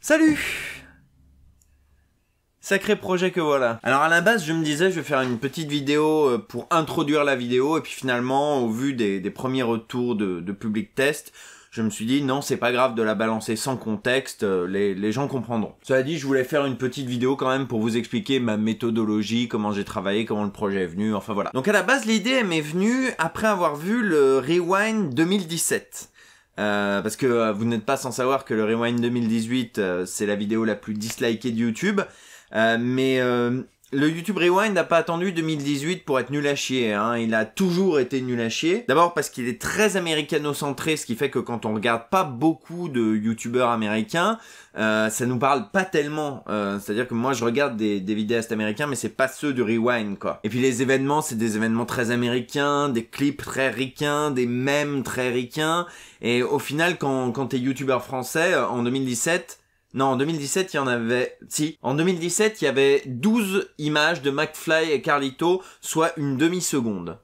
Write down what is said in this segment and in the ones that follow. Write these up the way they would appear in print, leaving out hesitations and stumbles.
Salut! Sacré projet que voilà. Alors à la base, je me disais, je vais faire une petite vidéo pour introduire la vidéo, et puis finalement, au vu des premiers retours de public test, je me suis dit, non, c'est pas grave de la balancer sans contexte, les gens comprendront. Cela dit, je voulais faire une petite vidéo quand même pour vous expliquer ma méthodologie, comment j'ai travaillé, comment le projet est venu, enfin voilà. Donc à la base, l'idée, elle m'est venue après avoir vu le Rewind 2017. Parce que vous n'êtes pas sans savoir que le Rewind 2018, c'est la vidéo la plus dislikée de YouTube. Mais le YouTube Rewind n'a pas attendu 2018 pour être nul à chier, hein. Il a toujours été nul à chier. D'abord parce qu'il est très américano-centré, ce qui fait que quand on regarde pas beaucoup de YouTubeurs américains, ça nous parle pas tellement. C'est-à-dire que moi je regarde des vidéastes américains, mais c'est pas ceux du Rewind, quoi. Et puis les événements, c'est des événements très américains, des clips très ricains, des mèmes très ricains. Et au final, quand t'es YouTubeur français, en 2017... Non, en 2017, il y en avait... Si, en 2017, il y avait 12 images de McFly et Carlito, soit une demi-seconde.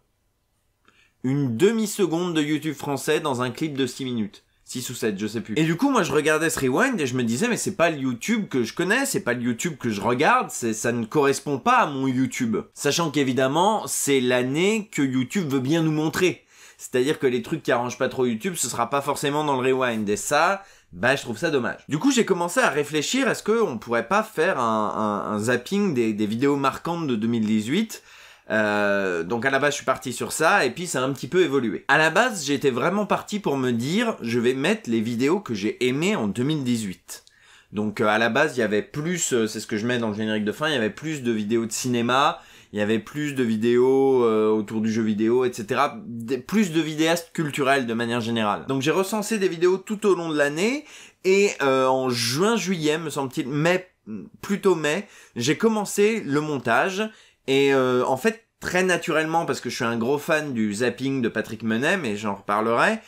Une demi-seconde de YouTube français dans un clip de 6 minutes. 6 ou 7, je sais plus. Et du coup, moi, je regardais ce Rewind et je me disais, mais c'est pas le YouTube que je connais, c'est pas le YouTube que je regarde, ça ne correspond pas à mon YouTube. Sachant qu'évidemment, c'est l'année que YouTube veut bien nous montrer. C'est-à-dire que les trucs qui arrangent pas trop YouTube, ce sera pas forcément dans le Rewind. Et ça... bah, je trouve ça dommage. Du coup, j'ai commencé à réfléchir, est-ce qu'on pourrait pas faire un zapping des vidéos marquantes de 2018 ? Donc à la base, je suis parti sur ça, et puis ça a un petit peu évolué. À la base, j'étais vraiment parti pour me dire, je vais mettre les vidéos que j'ai aimées en 2018. Donc à la base, il y avait plus, c'est ce que je mets dans le générique de fin, il y avait plus de vidéos de cinéma, il y avait plus de vidéos autour du jeu vidéo, etc. Plus de vidéastes culturels de manière générale. Donc j'ai recensé des vidéos tout au long de l'année, et en juin-juillet, me semble-t-il, plutôt mai, j'ai commencé le montage, et en fait, très naturellement, parce que je suis un gros fan du zapping de Patrick Menet, mais j'en reparlerai,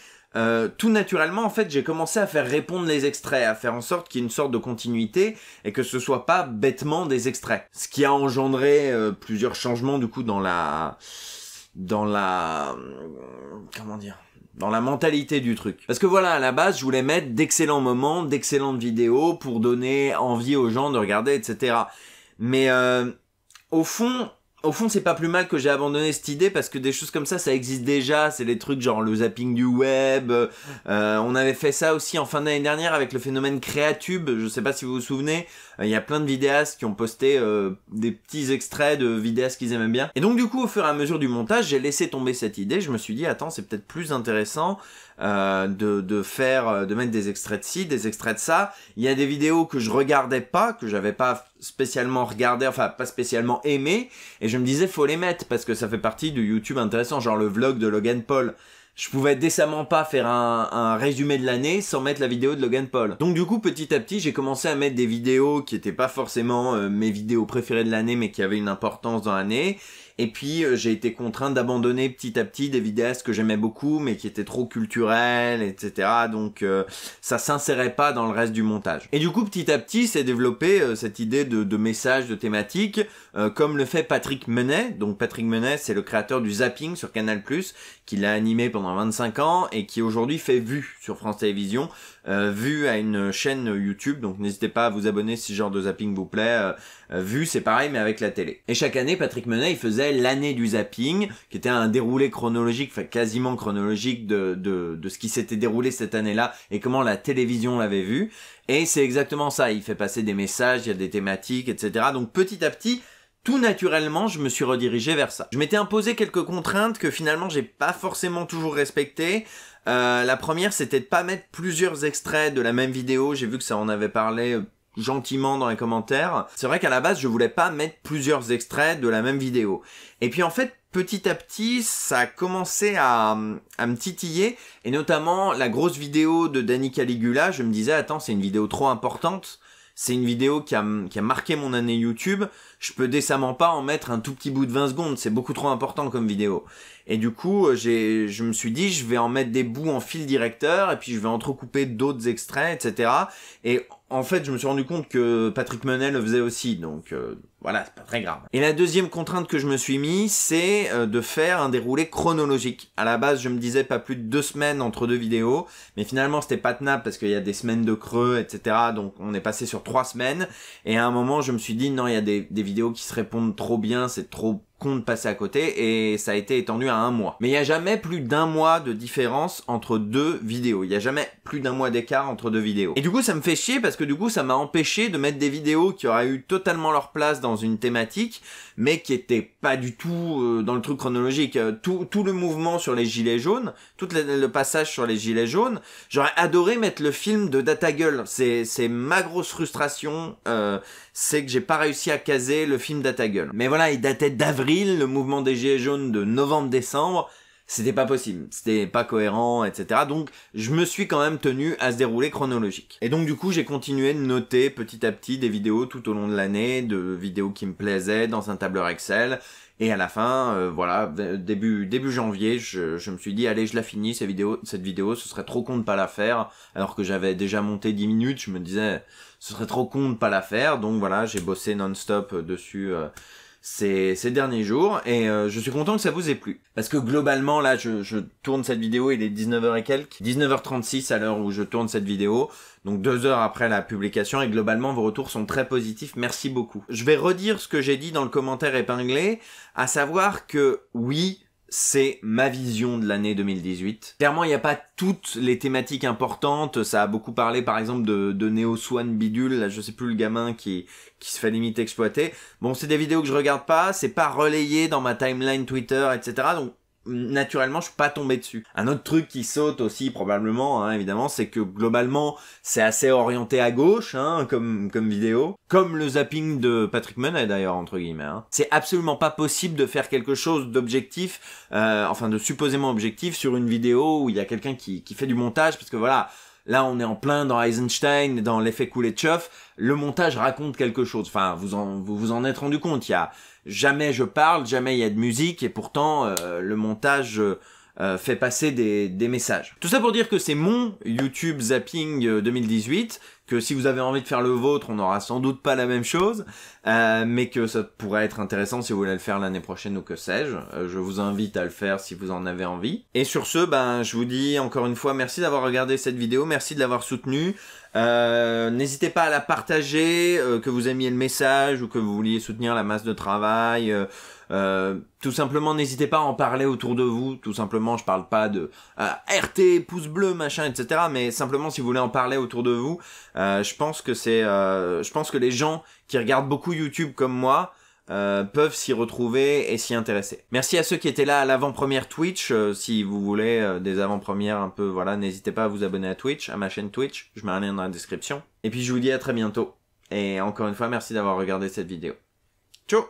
tout naturellement, en fait, j'ai commencé à faire répondre les extraits, à faire en sorte qu'il y ait une sorte de continuité et que ce soit pas bêtement des extraits. Ce qui a engendré plusieurs changements, du coup, dans la mentalité du truc. Parce que voilà, à la base, je voulais mettre d'excellents moments, d'excellentes vidéos pour donner envie aux gens de regarder, etc. Mais au fond, c'est pas plus mal que j'ai abandonné cette idée parce que des choses comme ça existe déjà. C'est les trucs genre le zapping du web. On avait fait ça aussi en fin d'année dernière avec le phénomène Créatube. Je sais pas si vous vous souvenez. Il y a plein de vidéastes qui ont posté des petits extraits de vidéastes qu'ils aimaient bien. Et donc du coup, au fur et à mesure du montage, j'ai laissé tomber cette idée. Je me suis dit, attends, c'est peut-être plus intéressant de mettre des extraits de ci, des extraits de ça. Il y a des vidéos que je regardais pas, que j'avais pas spécialement regardé, enfin pas spécialement aimé, et je me disais faut les mettre parce que ça fait partie du YouTube intéressant, genre le vlog de Logan Paul. Je pouvais décemment pas faire un résumé de l'année sans mettre la vidéo de Logan Paul. Donc du coup, petit à petit, j'ai commencé à mettre des vidéos qui étaient pas forcément mes vidéos préférées de l'année, mais qui avaient une importance dans l'année. Et puis, j'ai été contraint d'abandonner petit à petit des vidéastes que j'aimais beaucoup, mais qui étaient trop culturels, etc. Donc, ça s'insérait pas dans le reste du montage. Et du coup, petit à petit, s'est développé cette idée de message, de thématique, comme le fait Patrick Menet. Donc, Patrick Menet, c'est le créateur du zapping sur Canal+, qui l'a animé pendant 25 ans, et qui aujourd'hui fait Vue sur France Télévisions. Vue à une chaîne YouTube, donc n'hésitez pas à vous abonner si ce genre de zapping vous plaît. Vue, c'est pareil, mais avec la télé. Et chaque année, Patrick Menet, il faisait l'année du zapping, qui était un déroulé chronologique, enfin quasiment chronologique de ce qui s'était déroulé cette année-là, et comment la télévision l'avait vu. Et c'est exactement ça, il fait passer des messages, il y a des thématiques, etc. Donc petit à petit, tout naturellement, je me suis redirigé vers ça. Je m'étais imposé quelques contraintes que finalement j'ai pas forcément toujours respectées. La première, c'était de pas mettre plusieurs extraits de la même vidéo. J'ai vu que ça en avait parlé gentiment dans les commentaires. C'est vrai qu'à la base, je voulais pas mettre plusieurs extraits de la même vidéo. Et puis en fait, petit à petit, ça a commencé à me titiller. Et notamment, la grosse vidéo de Danny Caligula, je me disais, attends, c'est une vidéo trop importante. C'est une vidéo qui a marqué mon année YouTube. Je peux décemment pas en mettre un tout petit bout de 20 secondes. C'est beaucoup trop important comme vidéo. Et du coup, je me suis dit, je vais en mettre des bouts en fil directeur, et puis je vais entrecouper d'autres extraits, etc. Et en fait, je me suis rendu compte que Patrick Menet le faisait aussi, donc voilà, c'est pas très grave. Et la deuxième contrainte que je me suis mis, c'est de faire un déroulé chronologique. À la base, je me disais pas plus de 2 semaines entre 2 vidéos, mais finalement, c'était pas tenable parce qu'il y a des semaines de creux, etc. Donc, on est passé sur 3 semaines. Et à un moment, je me suis dit, non, il y a des vidéos qui se répondent trop bien, c'est trop con de passer à côté, et ça a été étendu à 1 mois. Mais il n'y a jamais plus d'1 mois de différence entre 2 vidéos. Il n'y a jamais plus d'1 mois d'écart entre 2 vidéos. Et du coup, ça me fait chier parce que du coup, ça m'a empêché de mettre des vidéos qui auraient eu totalement leur place dans une thématique, mais qui étaient pas du tout dans le truc chronologique. Tout le mouvement sur les gilets jaunes, tout le passage sur les gilets jaunes, j'aurais adoré mettre le film de Datagueule. C'est ma grosse frustration, c'est que j'ai pas réussi à caser le film Datagueule. Mais voilà, il datait d'avril, le mouvement des gilets jaunes de novembre-décembre, c'était pas possible, c'était pas cohérent, etc. Donc je me suis quand même tenu à ce déroulé chronologique. Et donc du coup j'ai continué de noter petit à petit des vidéos tout au long de l'année, de vidéos qui me plaisaient dans un tableur Excel. Et à la fin, voilà, début janvier, je me suis dit, allez, je la finis, cette vidéo, ce serait trop con de pas la faire, alors que j'avais déjà monté 10 minutes, je me disais, ce serait trop con de pas la faire, donc voilà, j'ai bossé non-stop dessus ces derniers jours, et je suis content que ça vous ait plu. Parce que globalement, là, je tourne cette vidéo, il est 19h et quelques, 19h36 à l'heure où je tourne cette vidéo, donc 2 heures après la publication, et globalement, vos retours sont très positifs, merci beaucoup. Je vais redire ce que j'ai dit dans le commentaire épinglé, à savoir que, oui, c'est ma vision de l'année 2018. Clairement, il n'y a pas toutes les thématiques importantes. Ça a beaucoup parlé, par exemple, de Neo Swan Bidule. Là, je sais plus le gamin qui se fait limite exploiter. Bon, c'est des vidéos que je regarde pas. C'est pas relayé dans ma timeline Twitter, etc. Donc, naturellement, je suis pas tombé dessus. Un autre truc qui saute aussi, probablement, hein, évidemment, c'est que globalement, c'est assez orienté à gauche, hein, comme vidéo. Comme le zapping de Patrick Menet, d'ailleurs, entre guillemets. Hein. C'est absolument pas possible de faire quelque chose d'objectif, enfin de supposément objectif sur une vidéo où il y a quelqu'un qui fait du montage, parce que voilà, là, on est en plein dans Eisenstein, dans l'effet Kuleshov. Le montage raconte quelque chose. Enfin, vous en êtes rendu compte. Il y a jamais je parle, jamais il y a de musique, et pourtant le montage fait passer des messages. Tout ça pour dire que c'est mon YouTube Zapping 2018, que si vous avez envie de faire le vôtre, on n'aura sans doute pas la même chose, mais que ça pourrait être intéressant si vous voulez le faire l'année prochaine ou que sais-je. Je vous invite à le faire si vous en avez envie. Et sur ce, ben, je vous dis encore une fois merci d'avoir regardé cette vidéo, merci de l'avoir soutenue. N'hésitez pas à la partager, que vous aimiez le message ou que vous vouliez soutenir la masse de travail. Tout simplement, n'hésitez pas à en parler autour de vous. Tout simplement, je parle pas de RT, pouce bleu, machin, etc. Mais simplement, si vous voulez en parler autour de vous, je pense que les gens qui regardent beaucoup YouTube comme moi peuvent s'y retrouver et s'y intéresser. Merci à ceux qui étaient là à l'avant-première Twitch. Si vous voulez des avant-premières un peu, voilà, n'hésitez pas à vous abonner à Twitch, à ma chaîne Twitch. Je mets un lien dans la description. Et puis je vous dis à très bientôt. Et encore une fois, merci d'avoir regardé cette vidéo. Ciao!